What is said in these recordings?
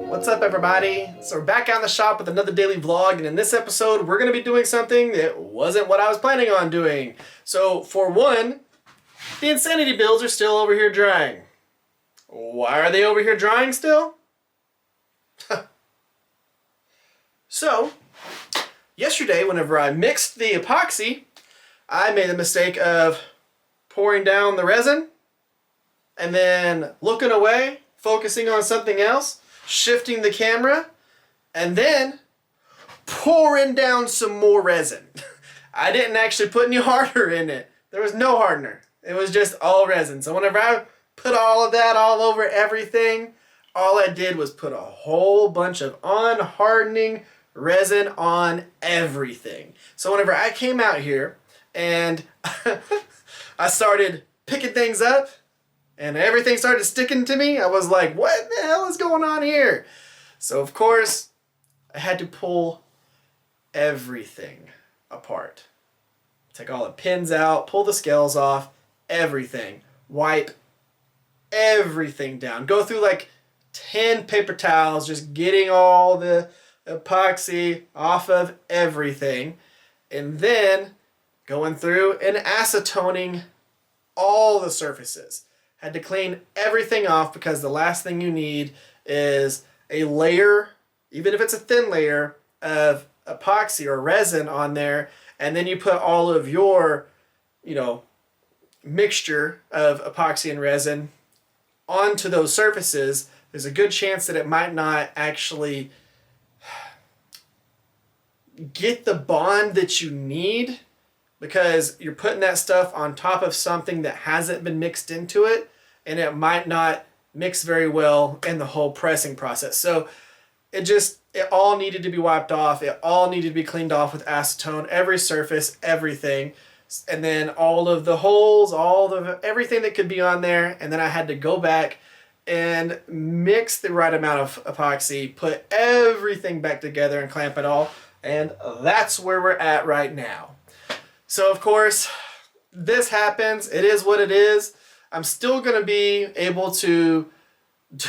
What's up, everybody? So we're back out in the shop with another daily vlog, and in this episode we're going to be doing something that wasn't what I was planning on doing. So for one, the insanity bills are still over here drying. Why are they over here drying still? So, yesterday whenever I mixed the epoxy, I made the mistake of pouring down the resin and then looking away, focusing on something else, shifting the camera, and then pouring down some more resin. I didn't actually put any hardener in it. There was no hardener. It was just all resin. So whenever I put all of that all over everything, all I did was put a whole bunch of unhardening resin on everything. So whenever I came out here and I started picking things up, and everything started sticking to me, I was like, what the hell is going on here? So of course, I had to pull everything apart. Take all the pins out, pull the scales off, everything. Wipe everything down. Go through like 10 paper towels, just getting all the epoxy off of everything. And then going through and acetoning all the surfaces. Had to clean everything off because the last thing you need is a layer, even if it's a thin layer, of epoxy or resin on there, and then you put all of your, mixture of epoxy and resin onto those surfaces. There's a good chance that it might not actually get the bond that you need, because you're putting that stuff on top of something that hasn't been mixed into it, and it might not mix very well in the whole pressing process. So it all needed to be wiped off. It all needed to be cleaned off with acetone, every surface, everything. And then all of the holes, everything that could be on there. And then I had to go back and mix the right amount of epoxy, put everything back together and clamp it all. And that's where we're at right now. So of course, this happens. It is what it is. I'm still going to be able to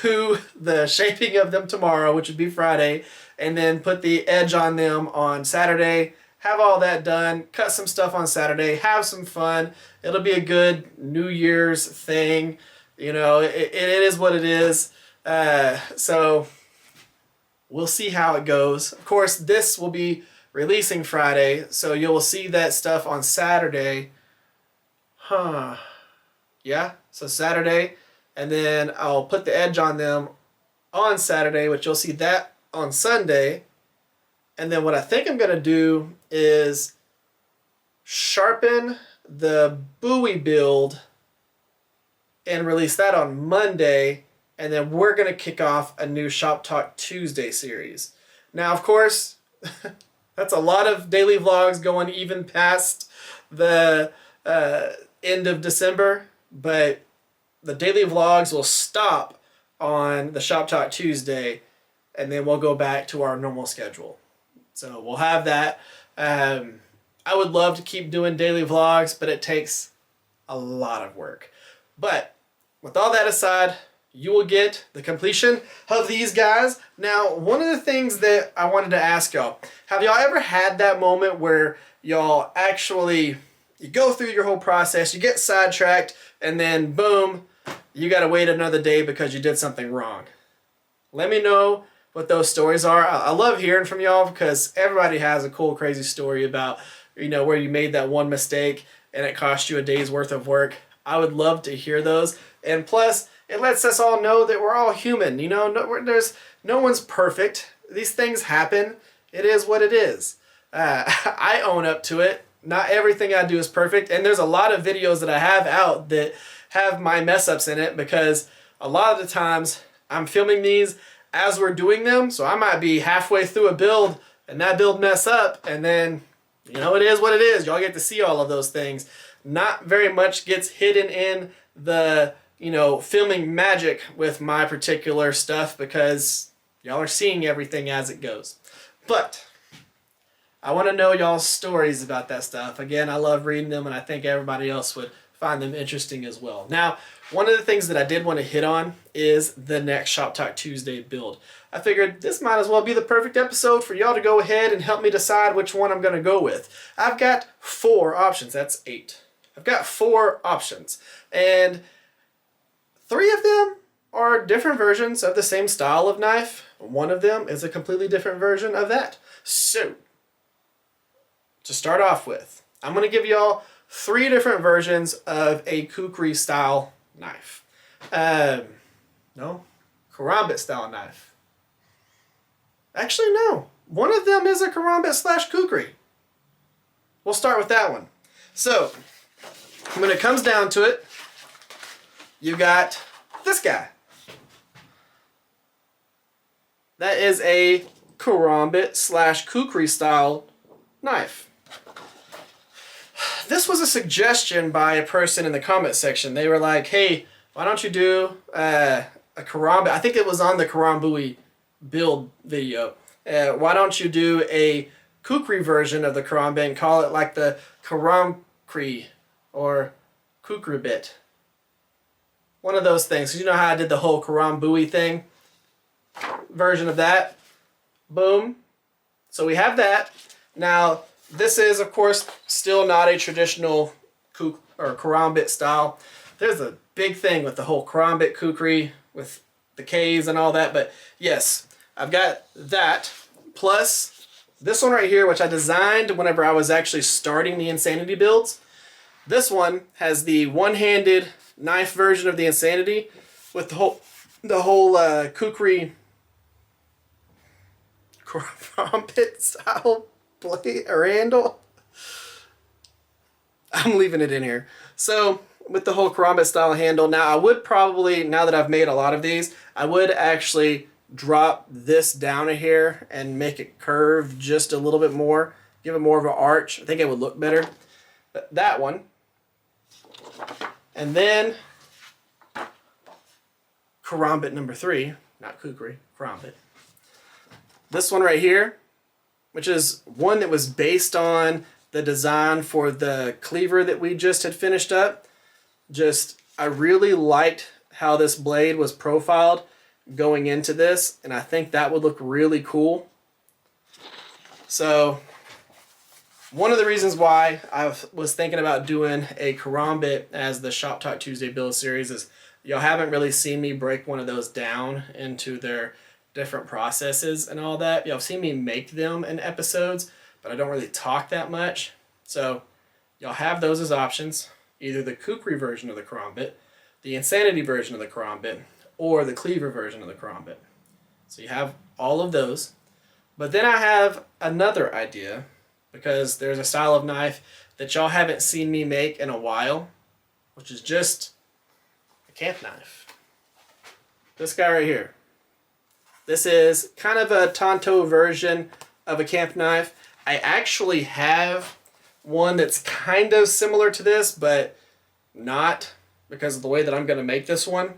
do the shaping of them tomorrow, which would be Friday, and then put the edge on them on Saturday, have all that done, cut some stuff on Saturday, have some fun. It'll be a good New Year's thing. It is what it is. So we'll see how it goes. Of course, this will be releasing Friday, so you'll see that stuff on Saturday. Yeah, so Saturday, and then I'll put the edge on them on Saturday, which you'll see that on Sunday. And then what I think I'm going to do is sharpen the buoy build and release that on Monday, and then we're going to kick off a new Shop Talk Tuesday series. Now, of course, that's a lot of daily vlogs going even past the end of December. But the daily vlogs will stop on the Shop Talk Tuesday, and then we'll go back to our normal schedule. So we'll have that. I would love to keep doing daily vlogs, but it takes a lot of work. But with all that aside, you will get the completion of these guys. Now, one of the things that I wanted to ask y'all, have y'all ever had that moment where y'all actually, you go through your whole process, you get sidetracked, and then boom, you got to wait another day because you did something wrong? Let me know what those stories are. I love hearing from y'all because everybody has a cool, crazy story about, where you made that one mistake and it cost you a day's worth of work. I would love to hear those. And plus, it lets us all know that we're all human. No one's perfect. These things happen. It is what it is. I own up to it. Not everything I do is perfect, and there's a lot of videos that I have out that have my mess ups in it, because a lot of the times I'm filming these as we're doing them, so I might be halfway through a build and that build mess up, and then it is what it is. Y'all get to see all of those things. Not very much gets hidden in the filming magic with my particular stuff, because y'all are seeing everything as it goes. But I want to know y'all's stories about that stuff. Again, I love reading them, and I think everybody else would find them interesting as well. Now, one of the things that I did want to hit on is the next Shop Talk Tuesday build. I figured this might as well be the perfect episode for y'all to go ahead and help me decide which one I'm going to go with. I've got 4 options. That's 8. I've got 4 options. And 3 of them are different versions of the same style of knife. One of them is a completely different version of that. So, to start off with, I'm going to give y'all 3 different versions of a kukri style knife. No, karambit style knife. Actually, no. One of them is a karambit / kukri. We'll start with that one. So, when it comes down to it, you got this guy. That is a karambit / kukri style knife. This was a suggestion by a person in the comment section. They were like, hey, why don't you do a karambit? I think it was on the karambui build video. Why don't you do a kukri version of the karambit and call it like the karamkri or kukribit? One of those things. You know how I did the whole karambui thing? Version of that. Boom. So we have that. Now, this is, of course, still not a traditional karambit style. There's a big thing with the whole karambit kukri with the K's and all that. But yes, I've got that. Plus this one right here, which I designed whenever I was actually starting the Insanity builds. This one has the one-handed knife version of the Insanity with the whole kukri karambit style blade or handle. I'm leaving it in here. So with the whole karambit style handle, now I would probably, now that I've made a lot of these, I would actually drop this down a hair and make it curve just a little bit more, give it more of an arch. I think it would look better. But that one. And then karambit number 3, not kukri, karambit. This one right here, which is one that was based on the design for the cleaver that we just had finished up. I really liked how this blade was profiled going into this, and I think that would look really cool. So, one of the reasons why I was thinking about doing a karambit as the Shop Talk Tuesday build series is y'all haven't really seen me break one of those down into their different processes and all that. Y'all seen me make them in episodes, but I don't really talk that much. So y'all have those as options, either the kukri version of the karambit, the Insanity version of the karambit, or the cleaver version of the karambit. So you have all of those. But then I have another idea, because there's a style of knife that y'all haven't seen me make in a while, which is just a camp knife. This guy right here. This is kind of a Tonto version of a camp knife. I actually have one that's kind of similar to this, but not, because of the way that I'm going to make this one,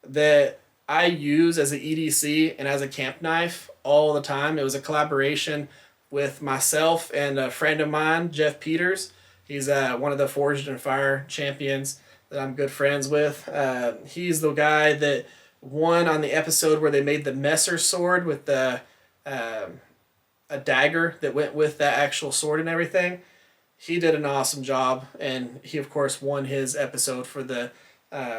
that I use as an EDC and as a camp knife all the time. It was a collaboration with myself and a friend of mine, Jeff Peters. He's one of the Forged in Fire champions that I'm good friends with. He's the guy that won on the episode where they made the Messer sword with the a dagger that went with that actual sword and everything. He did an awesome job, and he of course won his episode for the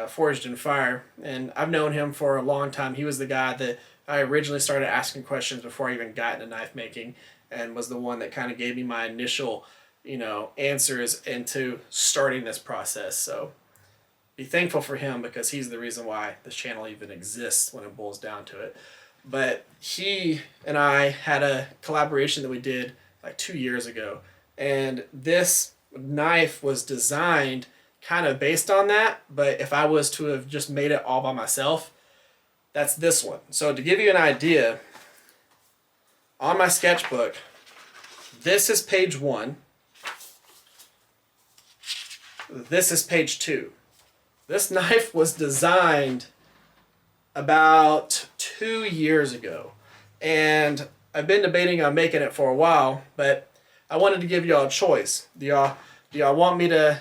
Forged in Fire. And I've known him for a long time. He was the guy that I originally started asking questions before I even got into knife making, and was the one that kind of gave me my initial, answers into starting this process. So be thankful for him, because he's the reason why this channel even exists when it boils down to it. But he and I had a collaboration that we did like 2 years ago, and this knife was designed kind of based on that. But if I was to have just made it all by myself, that's this one. So to give you an idea, on my sketchbook, this is page 1. This is page 2. This knife was designed about 2 years ago, and I've been debating on making it for a while, but I wanted to give y'all a choice. Do y'all want me to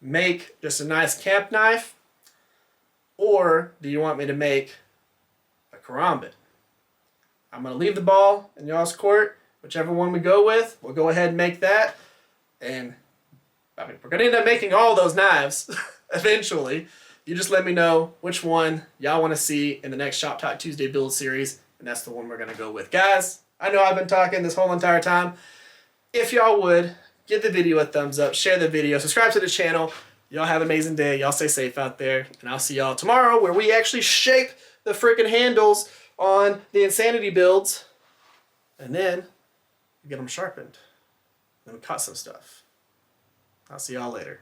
make just a nice camp knife, or do you want me to make a karambit? I'm going to leave the ball in y'all's court. Whichever one we go with, we'll go ahead and make that. And I mean, we're going to end up making all those knives eventually. You just let me know which one y'all want to see in the next Shop Talk Tuesday build series, and that's the one we're going to go with. Guys, I know I've been talking this whole entire time. If y'all would, give the video a thumbs up, share the video, subscribe to the channel. Y'all have an amazing day. Y'all stay safe out there, and I'll see y'all tomorrow where we actually shape the freaking handles on the Insanity builds, and then get them sharpened. Then we cut some stuff. I'll see y'all later.